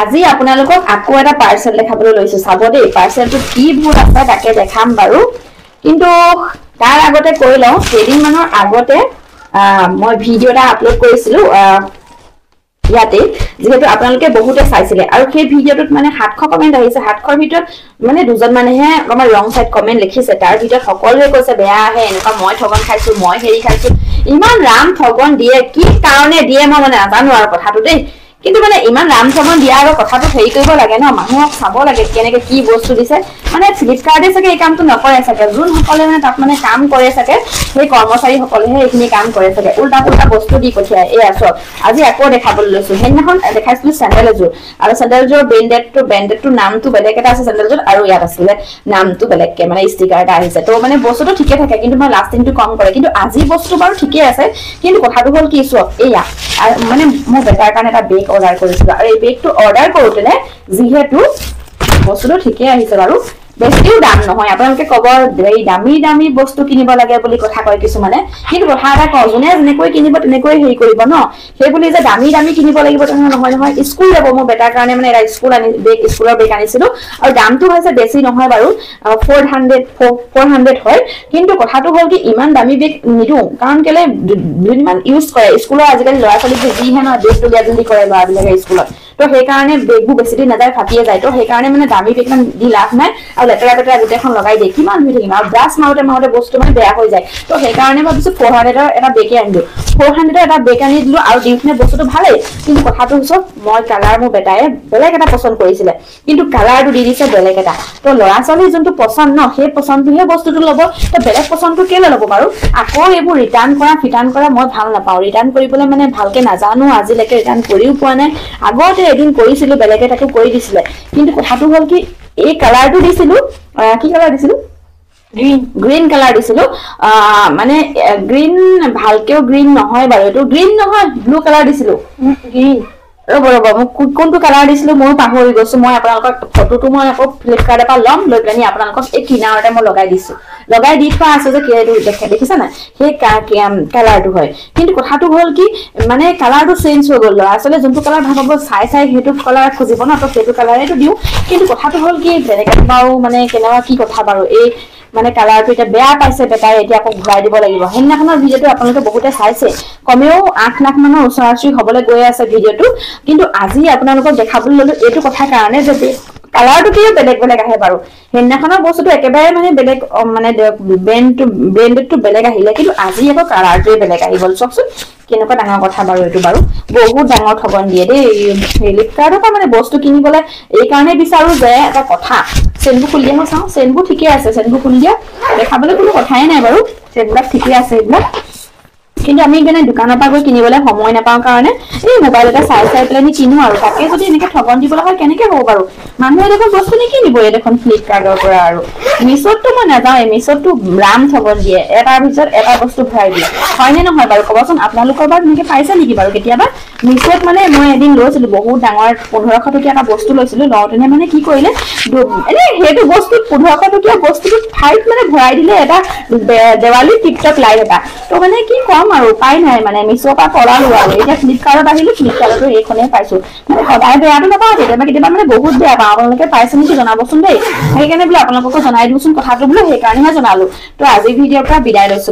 আজি আপোনালোকক আকৌ এটা পাৰ্সেল দেখাবলৈ লৈছো চাব দেই পাৰ্সেলটো কি ভুল আছে তাকে দেখাম বাৰু কিন্তু তাৰ আগতে কৈ লওঁ কেইদিন মানৰ আগতে মই ভিডিও এটা আপলোড কৰিছিলো ইয়াতে যেহেতু আপোনালোকে বহুতে চাইছিলে আৰু সেই ভিডিওটোত মানে 700 কমেন্ট আহিছে 700 ভিতৰত মানে দুজন মানেহে আমাৰ ৰং সাইড কমেন্ট লিখিছে তাৰ ভিতৰত সকলোৱে কৈছে বেয়া আহে এনেকুৱা মই ঠগন খাইছো মই হেৰি খাইছো ইমান ৰাম ঠগন দিয়ে কি কাৰণে দিয়ে মই মানে নাজানো আৰু কথাটো দেই কিন্তু মানে ইমান ৰাম ঠগন দিয়া আৰু কথাটো হেৰি কৰিব লাগে ন মানুহক চাব লাগে কেনেকে কি বস্তু দিছে মানে ফ্লিপকাৰ্টে সকে এই কামটো নকৰে সকে যোন সকলে মানে তাত মানে কাম কৰে সকে সেই কৰ্মচাৰী সকলেহে এইখিনি কাম কৰে সকে উল্টা পুল্টা বস্তু দি পঠিয়ায় এই আছো আজি আকৌ দেখাবলৈ লৈছো সেইদিনাখন দেখাইছিলো চেণ্ডেল এযোৰ আৰু চেণ্ডেলযোৰ ব্ৰেণ্ডেডটো নামটো বেলেগ এটা আছে চেণ্ডেলযোৰ আৰু ইয়াত আছিলে নামটো বেলেগকে মানে ষ্টিকাৰ এটা আহিছে তো মানে বস্তুটো ঠিকে থাকে কিন্তু মই লাষ্টিংটো কম কৰে কিন্তু আজি বস্তু বাৰু ঠিকে আছে কিন্তু কথাটো হ'ল কি চোৱা এয়া মানে মই বেটাৰ কাৰণে এটা বেগ অৰ্ডাৰ কৰিছিলো আৰু এই বেগটো অৰ্ডাৰ কৰোতে যেহেতু বস্তুটো ঠিকে আহিছে বাৰু বেছিও দাম নহয় আপোনালোকে কব এই দামী বস্তু কিনিব লাগে বুলি কথা কয় কিছু মানে কিন্তু কথা এটা কওঁ যোনে যেনেকৈ কিনিব তেনেকৈ হেৰি কৰিব ন সেই বুলি যে দামী কিনিব লাগিব নহয় নহয় স্কুল যাব মই বেটাৰ কাৰণে মানে এটা স্কুলৰ বেগ আনিছিলো আৰু দামটো হৈছে বেছি নহয় বাৰু 400 হয় কিন্তু কথাটো হ'ল কি ইমান দামী বেগ নিদো কাৰণ কেলে দুদিনমান ইউজ কৰে স্কুলৰ আজিকালি ল'ৰা ছোৱালী যিহে ন বেগটো লিয়াজলি কৰে ল'ৰাবিলাকে স্কুলত তো সেই কাৰণে বেগবোৰ বেছি দিন নাযায় ফাটিয়ে যায় তো সেই কাৰণে মানে দামী বেগ দি লাভ নাই আৰু লেতেৰা গোটেইখন লগাই দিয়ে কিমান ধুই থাকিম আৰু ব্ৰাছ মাৰোতে বস্তু মানে বেয়া হৈ যায় তো সেই কাৰণে ভাবিছো 400 এটা বেগে আনি দিওঁ 400 এটা বেগ আনি দিলো আৰু দিওঁতে বস্তুটো ভালেই কিন্তু কথাটো হৈছে মই কালাৰ মোৰ বেটায়ে বেলেগ এটা পছন্দ কৰিছিলে কিন্তু কালাৰটো দি দিছে বেলেগ এটা তো ল'ৰা ছোৱালীৰ যোনটো পছন্দ ন সেই পছন্দটোহে বস্তুটো ল'ব তো বেলেগ পছন্দটো কেলে ল'ব বাৰু আকৌ এইবোৰ ৰিটাৰ্ণ কৰা মই ভাল নাপাওঁ ৰিটাৰ্ণ কৰিবলৈ মানে ভালকে নাজানো আজিলৈকে ৰিটাৰ্ণ কৰিও পোৱা নাই আগতে এদিন কৰিছিলো বেলেগ এটাকো কৰি দিছিলে কিন্তু কথাটো হ'ল কি এই কালাৰটো দিছিলো কি কালাৰ দিছিলো গ্ৰীন কালাৰ দিছিলো মানে গ্ৰীন ভালকেও গ্ৰীন নহয় বাৰু এটো গ্ৰীন নহয় ব্লু কালাৰ দিছিলো গ্ৰীন ৰব মই কোনটো কালাৰ দিছিলো মই পাহৰি গৈছো মই আপোনালোকক ফটোটো মই আকৌ ফ্লিপকাৰ্টৰ পৰা লম লৈ পেনি আপোনালোকক এই কিনাৰতে মই লগাই দিছো লগাই দি থোৱা আছে যে কেটো দেখিছা না সেই কালাৰটো হয় কিন্তু কথাটো হ'ল কি মানে কালাৰটো চেঞ্জ হৈ গ'ল আসলে যোনটো কালাৰ ভাবব চাই সেইটো কালাৰ খুজিব না তো সেইটো কালাৰেটো দিও কিন্তু কথাটো হ'ল কি বেলেগ বাৰু মানে কেনেকুৱা কি কথা বাৰু এই মানে কালাৰটো এটা বেয়া পাইছে বেটাই এতিয়া আকৌ ঘূৰাই দিব লাগিব হেননাখনৰ ভিডিওটো আপোনালোকে বহুতে চাইছে কমেও 8 লাখ মানৰ ওচৰাচৰি হ'বলৈ গৈ আছে ভিডিওটো কিন্তু আজি আপোনালোকক দেখাবলৈ ললো এইটো কথা কাৰণে যে কালাৰটো কি বেলেগ আহে বাৰু হেননাখনৰ বস্তুটো একেবাৰে মানে বেলেগ মানে ব্ৰেণ্ডটো বেলেগ আহিলে কিন্তু আজি আকৌ কালাৰটোৱে বেলেগ আহি গ'ল চকচোন কেনেকুৱা ডাঙৰ কথা বাৰু এইটো বাৰু বহুত ডাঙৰ ঠগন দিয়ে দেই ফ্লিপকাৰ্টৰ পৰা মানে বস্তু কিনিবলৈ এই কাৰণে বিচাৰো যে এটা কথা চেনবু খুলি দিয়া চাওঁ চেনবু ঠিকে আছে চেনবু খুলি দিয়া দেখাবলৈ কোনো কথাই নাই বাৰু চেনবিলাক ঠিকে আছে এইবিলাক কিন্তু আমি মানে দোকানৰ পৰা গৈ কিনিবলৈ সময় নাপাওঁ কাৰণে এই মোবাইলতে চাই পেলাই কিনো আৰু তাকে যদি এনেকৈ ঠগন দিবলৈ হয় কেনেকৈ হ'ব বাৰু মানুহে দেখোন বস্তু নিকিনিব দেখোন ফ্লিপকাৰ্টৰ পৰা আৰু মিছ'তটো মই নাযাওঁ মিছ'তটো ৰাম ঠগন দিয়ে এটাৰ পিছত এটা বস্তু ভৰাই দিয়ে হয়নে নহয় বাৰু ক'বচোন আপোনালোকৰ বাৰু এনেকৈ পাইছে নেকি বাৰু কেতিয়াবা মিছ'ত মানে মই এদিন লৈছিলো বহুত ডাঙৰ 1500 টকীয়া এটা বস্তু লৈছিলো লওঁতেনে মানে কি কৰিলে এনে সেইটো বস্তু 1500 টকীয়া বস্তুটো ঠাইত মানে ভৰাই দিলে এটা দেৱালী টিকটক লাইট এটা তো মানে কি কম আৰু উপায় নাই মানে মিছ'ৰ পৰা কৰালো আৰু এতিয়া ফ্লিপকাৰ্টত আহিলো ফ্লিপকাৰ্টতো এইখনে পাইছো মানে সদায় বেয়াটো নাপাওঁ কেতিয়াবা মানে বহুত বেয়া পাওঁ আপোনালোকে পাইছে নেকি জনাবচোন দেই সেইকাৰণে বোলে আপোনালোকক জনাই দিওঁচোন কথাটো বোলে সেইকাৰণেহে জনালো তো আজি ভিডিঅ'ৰ পৰা বিদায় লৈছো